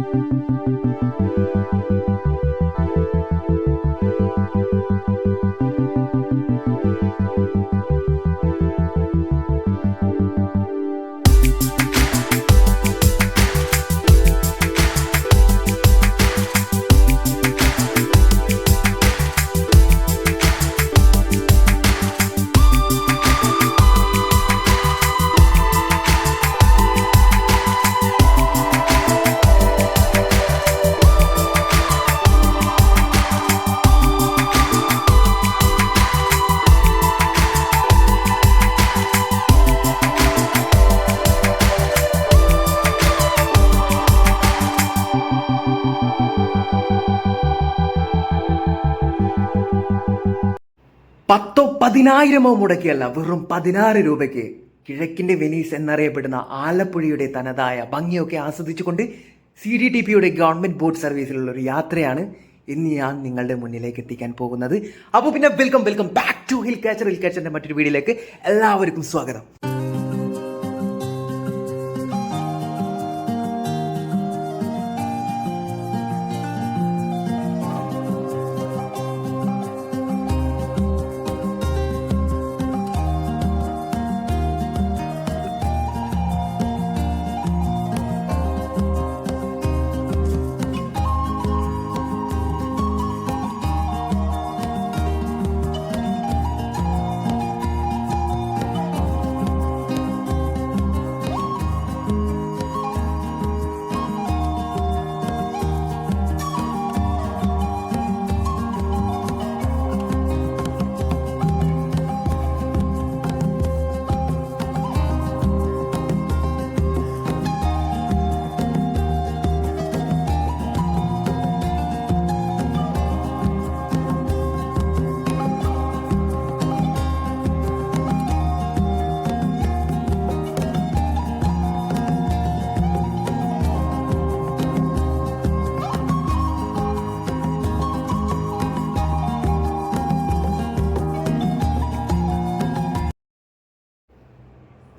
10,000 10,000 മുടക്കിയല്ല, വെറും 16 രൂപയ്ക്ക് കിഴക്കിന്റെ വെനീസ് എന്നറിയപ്പെടുന്ന ആലപ്പുഴയുടെ തനതായ ഭംഗിയൊക്കെ ആസ്വദിച്ചുകൊണ്ട് CDTPയുടെ ഗവൺമെന്റ് ബോട്ട് സർവീസിലുള്ള ഒരു യാത്രയാണ് ഇന്ന് ഞാൻ നിങ്ങളുടെ മുന്നിലേക്ക് എത്തിക്കാൻ പോകുന്നത്. അപ്പോൾ പിന്നെ വെൽക്കം ബാക്ക് ടു ഹിൽ കാച്ചറിന്റെ മറ്റൊരു വീഡിയോയിലേക്ക് എല്ലാവർക്കും സ്വാഗതം.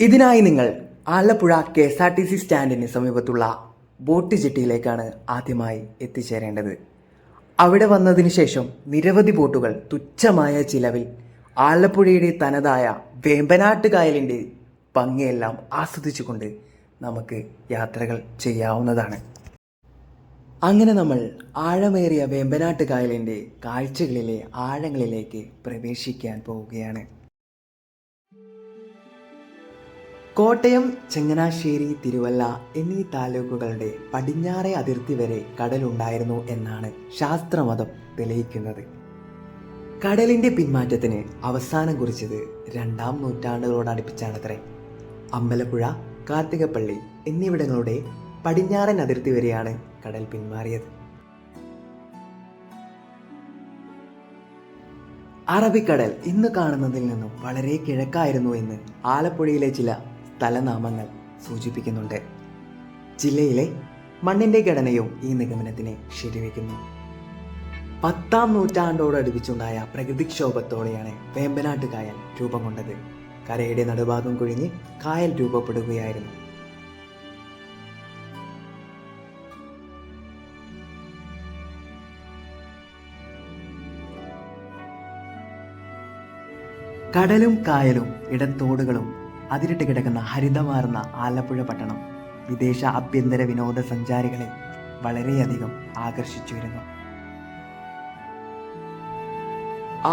ഇതിനായി നിങ്ങൾ ആലപ്പുഴ KSRTC സ്റ്റാൻഡിന് സമീപത്തുള്ള ബോട്ട് ജെട്ടിയിലേക്കാണ് ആദ്യമായി എത്തിച്ചേരേണ്ടത്. അവിടെ വന്നതിന് ശേഷം നിരവധി ബോട്ടുകൾ തുച്ഛമായ ചിലവിൽ ആലപ്പുഴയുടെ തനതായ വേമ്പനാട്ട് കായലിൻ്റെ ഭംഗിയെല്ലാം ആസ്വദിച്ചുകൊണ്ട് നമുക്ക് യാത്രകൾ ചെയ്യാവുന്നതാണ്. അങ്ങനെ നമ്മൾ ആഴമേറിയ വേമ്പനാട്ട് കായലിൻ്റെ കാഴ്ചകളിലെ ആഴങ്ങളിലേക്ക് പ്രവേശിക്കാൻ പോവുകയാണ്. കോട്ടയം, ചങ്ങനാശ്ശേരി, തിരുവല്ല എന്നീ താലൂക്കുകളുടെ പടിഞ്ഞാറേ അതിർത്തി വരെ കടലുണ്ടായിരുന്നു എന്നാണ് ശാസ്ത്രമതം തെളിയിക്കുന്നത്. കടലിന്റെ പിന്മാറ്റത്തിന് അവസാനം കുറിച്ചത് 2-ാം നൂറ്റാണ്ടുകളോടടുപ്പിച്ചാണത്രേ. അമ്പലപ്പുഴ, കാർത്തികപ്പള്ളി എന്നിവിടങ്ങളുടെ പടിഞ്ഞാറൻ അതിർത്തി വരെയാണ് കടൽ പിന്മാറിയത്. അറബിക്കടൽ ഇന്ന് കാണുന്നതിൽ നിന്നും വളരെ കിഴക്കായിരുന്നു എന്ന് ആലപ്പുഴയിലെ ചില സ്ഥലനാമങ്ങൾ സൂചിപ്പിക്കുന്നുണ്ട്. ജില്ലയിലെ മണ്ണിന്റെ ഘടനയും ഈ നിഗമനത്തിനെ ശരിവെക്കുന്നു. 10-ാം നൂറ്റാണ്ടോടടുപ്പിച്ചുണ്ടായ പ്രകൃതിക്ഷോഭത്തോടെയാണ് വേമ്പനാട്ട് കായൽ രൂപം കൊണ്ടത്. കരയുടെ നടുഭാഗം കുഴിഞ്ഞ് കായൽ രൂപപ്പെടുകയായിരുന്നു. കടലും കായലും ഇടത്തോടുകളും അതിരിട്ട് കിടക്കുന്ന ഹരിതമാർന്ന ആലപ്പുഴ പട്ടണം വിദേശ ആഭ്യന്തര വിനോദസഞ്ചാരികളെ വളരെയധികം ആകർഷിച്ചു വരുന്നു.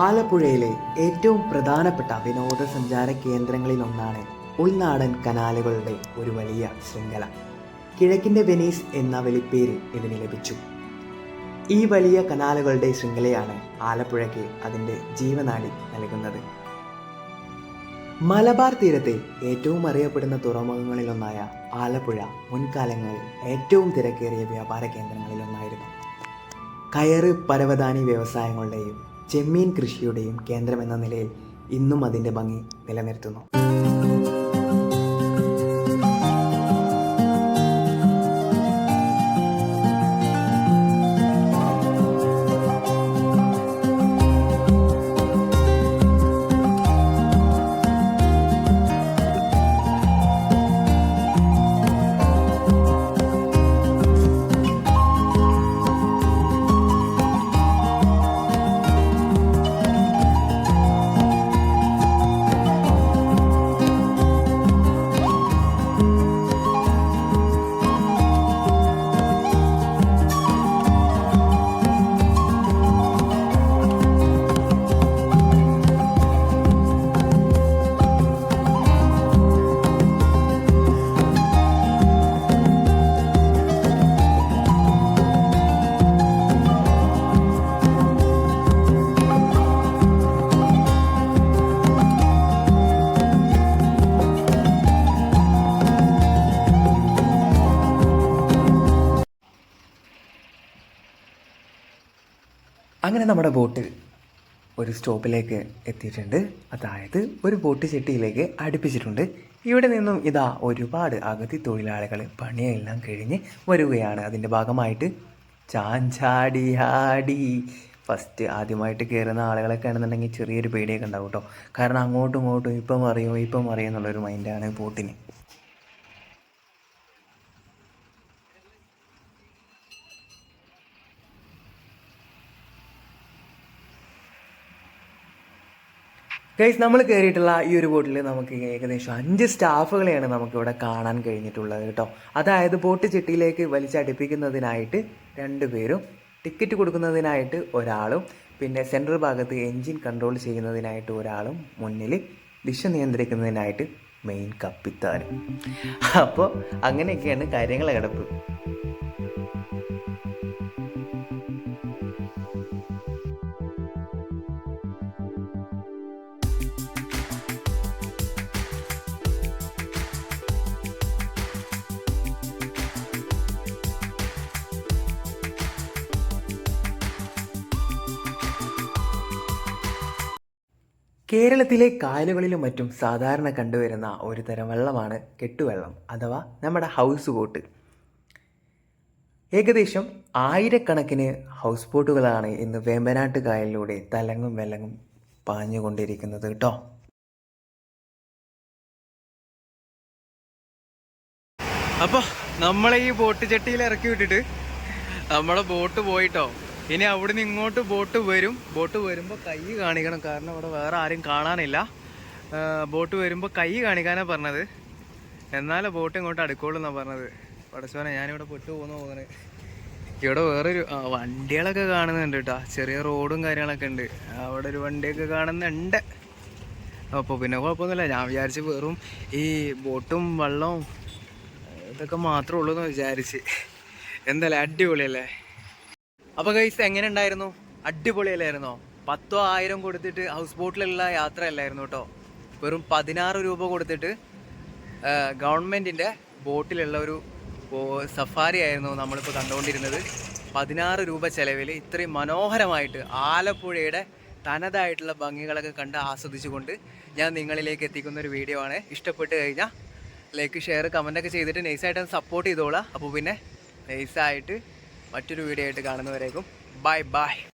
ആലപ്പുഴയിലെ ഏറ്റവും പ്രധാനപ്പെട്ട വിനോദസഞ്ചാര കേന്ദ്രങ്ങളിലൊന്നാണ് ഉൾനാടൻ കനാലുകളുടെ ഒരു വലിയ ശൃംഖല. കിഴക്കിന്റെ വെനീസ് എന്ന വിളിപ്പേര് ഇതിന് ലഭിച്ചു. ഈ വലിയ കനാലുകളുടെ ശൃംഖലയാണ് ആലപ്പുഴയ്ക്ക് അതിൻ്റെ ജീവനാഡി നൽകുന്നത്. മലബാർ തീരത്തെ ഏറ്റവും അറിയപ്പെടുന്ന തുറമുഖങ്ങളിലൊന്നായ ആലപ്പുഴ മുൻകാലങ്ങളിൽ ഏറ്റവും തിരക്കേറിയ വ്യാപാര കേന്ദ്രങ്ങളിലൊന്നായിരുന്നു. കയറ്, പരവതാനി വ്യവസായങ്ങളുടെയും ചെമ്മീൻ കൃഷിയുടെയും കേന്ദ്രമെന്ന നിലയിൽ ഇന്നും അതിൻ്റെ ഭംഗി നിലനിർത്തുന്നു. അങ്ങനെ നമ്മുടെ ബോട്ട് ഒരു സ്റ്റോപ്പിലേക്ക് എത്തിയിട്ടുണ്ട്. അതായത് ഒരു ബോട്ട് ചെട്ടിയിലേക്ക് അടുപ്പിച്ചിട്ടുണ്ട്. ഇവിടെ നിന്നും ഇതാ ഒരുപാട് അഗതി തൊഴിലാളികൾ പണിയെല്ലാം കഴിഞ്ഞ് വരികയാണ്. അതിൻ്റെ ഭാഗമായിട്ട് ചാഞ്ചാടി ആടി ഫസ്റ്റ് ആദ്യമായിട്ട് കയറുന്ന ആളുകളൊക്കെ ആണെന്നുണ്ടെങ്കിൽ ചെറിയൊരു പേടിയൊക്കെ ഉണ്ടാവും കേട്ടോ. കാരണം അങ്ങോട്ടും ഇങ്ങോട്ടും ഇപ്പം അറിയും എന്നുള്ളൊരു മൈൻഡാണ് ബോട്ടിന്. ഗൈസ്, നമ്മൾ കയറിയിട്ടുള്ള ഈ ഒരു ബോട്ടിൽ നമുക്ക് ഏകദേശം 5 സ്റ്റാഫുകളെയാണ് നമുക്കിവിടെ കാണാൻ കഴിഞ്ഞിട്ടുള്ളത് കേട്ടോ. അതായത് ബോട്ട് ചെട്ടിയിലേക്ക് വലിച്ചടുപ്പിക്കുന്നതിനായിട്ട് 2 പേരും, ടിക്കറ്റ് കൊടുക്കുന്നതിനായിട്ട് ഒരാളും, പിന്നെ സെൻട്രൽ ഭാഗത്ത് എൻജിൻ കൺട്രോൾ ചെയ്യുന്നതിനായിട്ട് ഒരാളും, മുന്നിൽ ദിശ നിയന്ത്രിക്കുന്നതിനായിട്ട് മെയിൻ കപ്പിത്താനും. അപ്പോൾ അങ്ങനെയൊക്കെയാണ് കാര്യങ്ങൾ കിടപ്പ്. കേരളത്തിലെ കായലുകളിലും മറ്റും സാധാരണ കണ്ടുവരുന്ന ഒരു തരം വെള്ളമാണ് കെട്ടുവെള്ളം അഥവാ നമ്മുടെ ഹൗസ് ബോട്ട്. ഏകദേശം 1000കണക്കിന് ഹൗസ് ബോട്ടുകളാണ് ഇന്ന് വേമ്പനാട്ട് കായലിലൂടെ തലങ്ങും വെലങ്ങും പാഞ്ഞുകൊണ്ടിരിക്കുന്നത് കേട്ടോ. അപ്പോൾ നമ്മളെ ഈ ബോട്ട് ചട്ടിയിൽ ഇറക്കി വിട്ടിട്ട് നമ്മുടെ ബോട്ട് പോയിട്ടോ. ഇനി അവിടെ നിന്ന് ഇങ്ങോട്ട് ബോട്ട് വരുമ്പോൾ കൈ കാണിക്കണം, കാരണം അവിടെ വേറെ ആരും കാണാനില്ല. ബോട്ട് വരുമ്പോൾ കൈ കാണിക്കാനാണ് പറഞ്ഞത്, എന്നാലേ ബോട്ട് ഇങ്ങോട്ട് അടുക്കുള്ളൂ എന്നാണ് പറഞ്ഞത്. പടച്ചോനെ, ഞാനിവിടെ പെട്ടു പോകുന്നത്. ഇവിടെ വേറൊരു വണ്ടികളൊക്കെ കാണുന്നുണ്ട് കേട്ടോ. ചെറിയ റോഡും കാര്യങ്ങളൊക്കെ ഉണ്ട്. അവിടെ ഒരു വണ്ടിയൊക്കെ കാണുന്നുണ്ട്. അപ്പോൾ പിന്നെ കുഴപ്പമൊന്നുമില്ല. ഞാൻ വിചാരിച്ച് വെറും ഈ ബോട്ടും വെള്ളവും ഇതൊക്കെ മാത്രമേ ഉള്ളൂ എന്ന് വിചാരിച്ച്. എന്തായാലും അടിപൊളിയല്ലേ. അപ്പോൾ ഗൈസ്, എങ്ങനെ ഉണ്ടായിരുന്നു? അടിപൊളിയല്ലായിരുന്നോ? 10,000 1000 കൊടുത്തിട്ട് ഹൗസ് ബോട്ടിലുള്ള യാത്ര അല്ലായിരുന്നു കേട്ടോ. വെറും 16 രൂപ കൊടുത്തിട്ട് ഗവൺമെൻറ്റിൻ്റെ ബോട്ടിലുള്ള ഒരു സഫാരി ആയിരുന്നു നമ്മളിപ്പോൾ കണ്ടുകൊണ്ടിരുന്നത്. 16 രൂപ ചിലവിൽ ഇത്രയും മനോഹരമായിട്ട് ആലപ്പുഴയുടെ തനതായിട്ടുള്ള ഭംഗികളൊക്കെ കണ്ട് ആസ്വദിച്ചുകൊണ്ട് ഞാൻ നിങ്ങളിലേക്ക് എത്തിക്കുന്ന ഒരു വീഡിയോ ആണ്. ഇഷ്ടപ്പെട്ട് കഴിഞ്ഞാൽ ലൈക്ക്, ഷെയർ, കമൻറ്റൊക്കെ ചെയ്തിട്ട് നൈസായിട്ടൊന്ന് സപ്പോർട്ട് ചെയ്തോളാം. അപ്പോൾ പിന്നെ നൈസായിട്ട് മറ്റൊരു വീഡിയോ ആയിട്ട് കാണുന്നവരേക്കും ബൈ.